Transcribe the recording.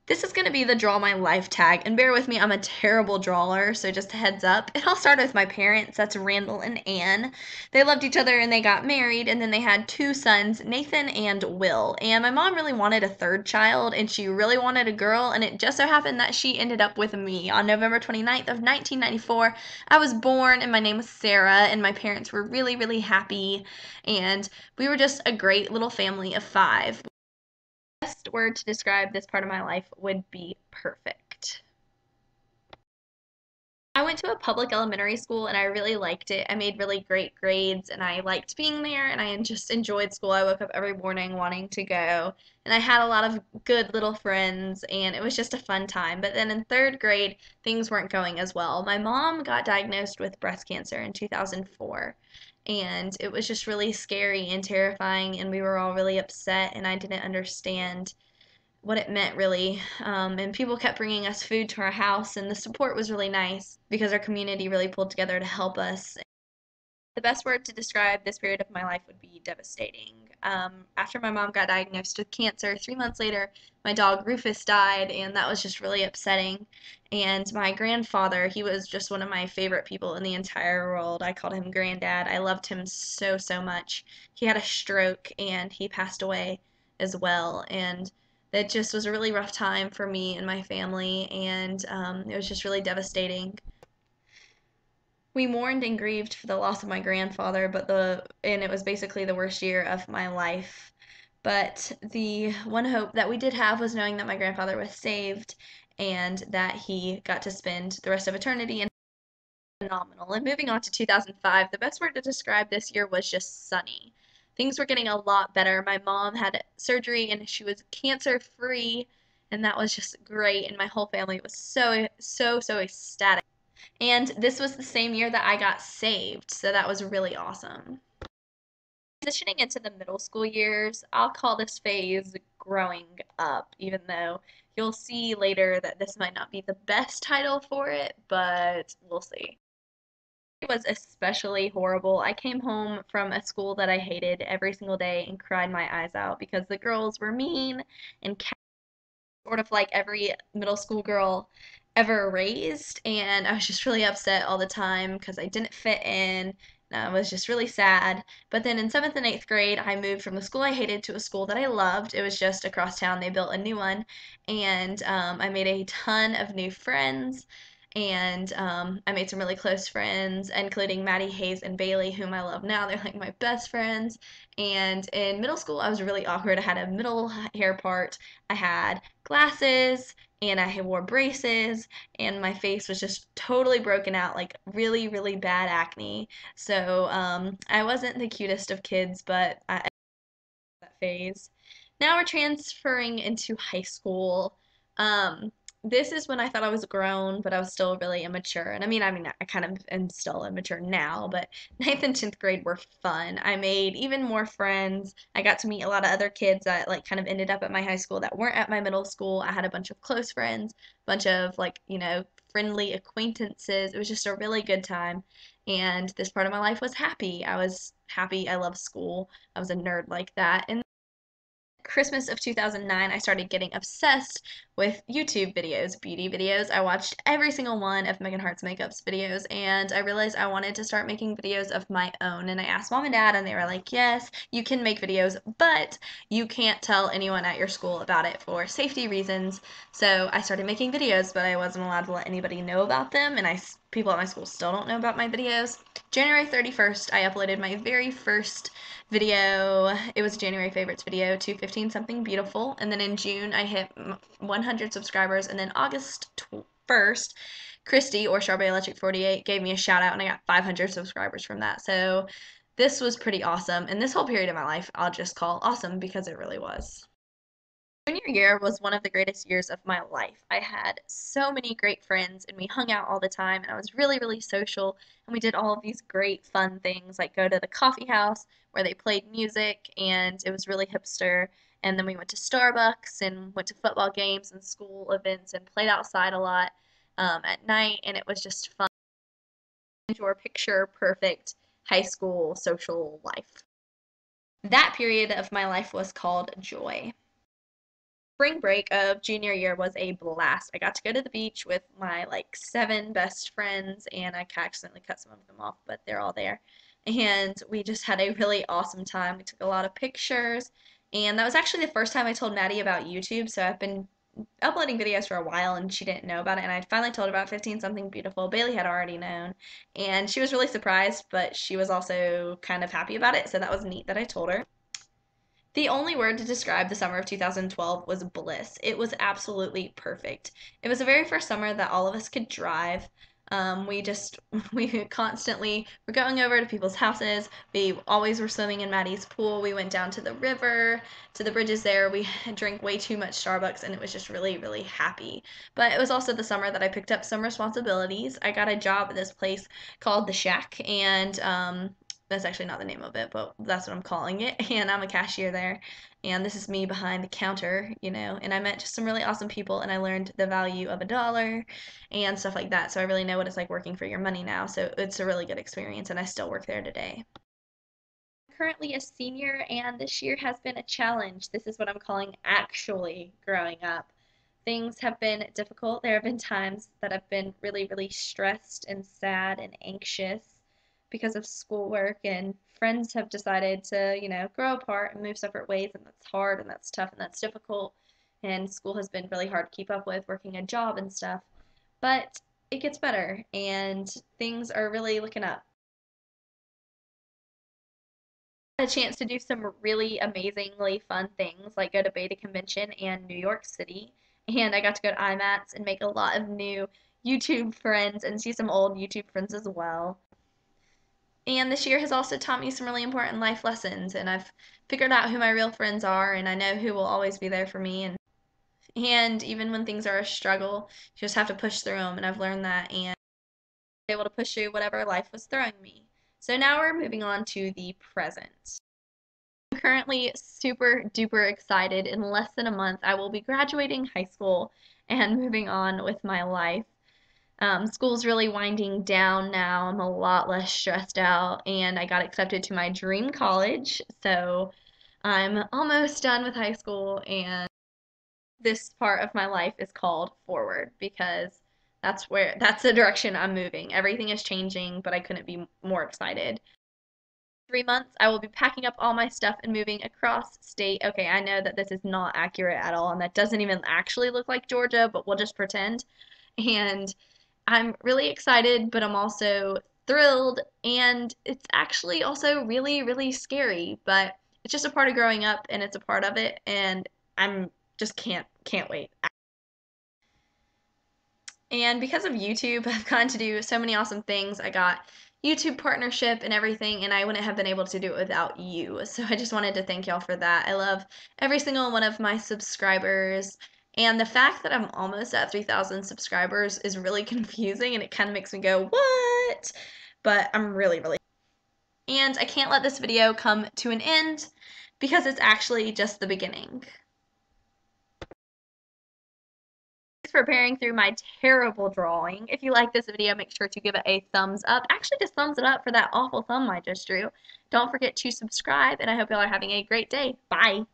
This is going to be the draw my life tag, and bear with me, I'm a terrible drawer, so just a heads up. It all started with my parents. That's Randall and Ann. They loved each other and they got married, and then they had two sons, Nathan and Will. And my mom really wanted a third child, and she really wanted a girl, and it just so happened that she ended up with me. On November 29th of 1994, I was born, and my name was Sarah, and my parents were really, really happy, and we were just a great little family of five. Best word to describe this part of my life would be perfect. I went to a public elementary school and I really liked it. I made really great grades and I liked being there and I just enjoyed school. I woke up every morning wanting to go and I had a lot of good little friends and it was just a fun time. But then in third grade, things weren't going as well. My mom got diagnosed with breast cancer in 2004 and it was just really scary and terrifying and we were all really upset and I didn't understand what it meant really. And people kept bringing us food to our house, and the support was really nice because our community really pulled together to help us. The best word to describe this period of my life would be devastating. After my mom got diagnosed with cancer, 3 months later, my dog Rufus died, and that was just really upsetting. And my grandfather, he was just one of my favorite people in the entire world. I called him Granddad. I loved him so, so much. He had a stroke, and he passed away as well. And that just was a really rough time for me and my family, and it was just really devastating. We mourned and grieved for the loss of my grandfather, and it was basically the worst year of my life. But the one hope that we did have was knowing that my grandfather was saved and that he got to spend the rest of eternity in phenomenal. And moving on to 2005, the best word to describe this year was just sunny. Things were getting a lot better. My mom had surgery and she was cancer free, and that was just great. And my whole family was so, so, so ecstatic. And this was the same year that I got saved, so that was really awesome. Transitioning into the middle school years, I'll call this phase growing up, even though you'll see later that this might not be the best title for it, but we'll see. It was especially horrible. I came home from a school that I hated every single day and cried my eyes out because the girls were mean and sort of like every middle school girl ever raised. And I was just really upset all the time because I didn't fit in. And I was just really sad. But then in seventh and eighth grade, I moved from the school I hated to a school that I loved. It was just across town. They built a new one. And I made a ton of new friends. And I made some really close friends, including Maddie Hayes and Bailey, whom I love now. They're like my best friends. And in middle school, I was really awkward. I had a middle hair part. I had glasses and I wore braces and my face was just totally broken out, like really, really bad acne. So I wasn't the cutest of kids, but I that phase. Now we're transferring into high school. Um, this is when I thought I was grown, but I was still really immature. And I mean, I kind of am still immature now, but ninth and 10th grade were fun. I made even more friends. I got to meet a lot of other kids that like kind of ended up at my high school that weren't at my middle school. I had a bunch of close friends, bunch of like, friendly acquaintances. It was just a really good time. And this part of my life was happy. I was happy. I loved school. I was a nerd like that. And Christmas of 2009, I started getting obsessed with YouTube videos, beauty videos. I watched every single one of Megan Hart's makeups videos, and I realized I wanted to start making videos of my own. And I asked mom and dad, and they were like, yes, you can make videos, but you can't tell anyone at your school about it for safety reasons. So I started making videos, but I wasn't allowed to let anybody know about them, and people at my school still don't know about my videos. January 31st, I uploaded my very first video. It was January favorites video to 15 something beautiful. And then in June, I hit 100 subscribers. And then August 1st, Christy or Strawberry Electric 48 gave me a shout out and I got 500 subscribers from that. So this was pretty awesome. And this whole period of my life, I'll just call awesome because it really was. Junior year was one of the greatest years of my life. I had so many great friends and we hung out all the time and I was really, really social and we did all of these great fun things like go to the coffee house where they played music and it was really hipster. And then we went to Starbucks and went to football games and school events and played outside a lot at night and it was just fun. Your picture perfect high school social life. That period of my life was called joy. spring break of junior year was a blast. I got to go to the beach with my like 7 best friends, and I accidentally cut some of them off, but they're all there. And we just had a really awesome time. We took a lot of pictures, and that was actually the first time I told Maddie about YouTube. So I've been uploading videos for a while, and she didn't know about it. And I finally told her about 15 Something Beautiful. Bailey had already known, and she was really surprised, but she was also kind of happy about it. So that was neat that I told her. The only word to describe the summer of 2012 was bliss. It was absolutely perfect. It was the very first summer that all of us could drive. We just, we constantly were going over to people's houses. We always were swimming in Maddie's pool. We went down to the river, to the bridges there. We drank way too much Starbucks, and it was just really, really happy. But it was also the summer that I picked up some responsibilities. I got a job at this place called The Shack, and that's actually not the name of it, but that's what I'm calling it. And I'm a cashier there. And this is me behind the counter, and I met just some really awesome people, and I learned the value of a dollar and stuff like that. So I really know what it's like working for your money now. So it's a really good experience, and I still work there today. I'm currently a senior, and this year has been a challenge. This is what I'm calling actually growing up. Things have been difficult. There have been times that I've been really, really stressed and sad and anxious because of schoolwork, and friends have decided to, grow apart and move separate ways, and that's hard and that's tough and that's difficult. And school has been really hard to keep up with, working a job and stuff. But it gets better, and things are really looking up. A chance to do some really amazingly fun things, like go to Beta Convention and New York City. And I got to go to IMATS and make a lot of new YouTube friends and see some old YouTube friends as well. And this year has also taught me some really important life lessons, and I've figured out who my real friends are, and I know who will always be there for me. And even when things are a struggle, you just have to push through them, and I've learned that and be able to push through whatever life was throwing me. So now we're moving on to the present. I'm currently super duper excited. In less than a month, I will be graduating high school and moving on with my life. School's really winding down now. I'm a lot less stressed out, and I got accepted to my dream college. So I'm almost done with high school, and this part of my life is called forward because that's the direction I'm moving. Everything is changing, but I couldn't be more excited. 3 months, I will be packing up all my stuff and moving across state. Okay, I know that this is not accurate at all, and that doesn't even actually look like Georgia, but we'll just pretend. And I'm really excited, but I'm also thrilled, and it's actually also really, really scary, but it's just a part of growing up, and it's a part of it, and I'm just can't wait. And because of YouTube, I've gotten to do so many awesome things. I got YouTube partnership and everything, and I wouldn't have been able to do it without you. So I just wanted to thank y'all for that. I love every single one of my subscribers. And the fact that I'm almost at 3,000 subscribers is really confusing, and it kind of makes me go, what? But I'm really, really. And I can't let this video come to an end because it's actually just the beginning. For bearing through my terrible drawing. If you like this video, make sure to give it a thumbs up. Actually, just thumbs it up for that awful thumb I just drew. Don't forget to subscribe, and I hope y'all are having a great day. Bye!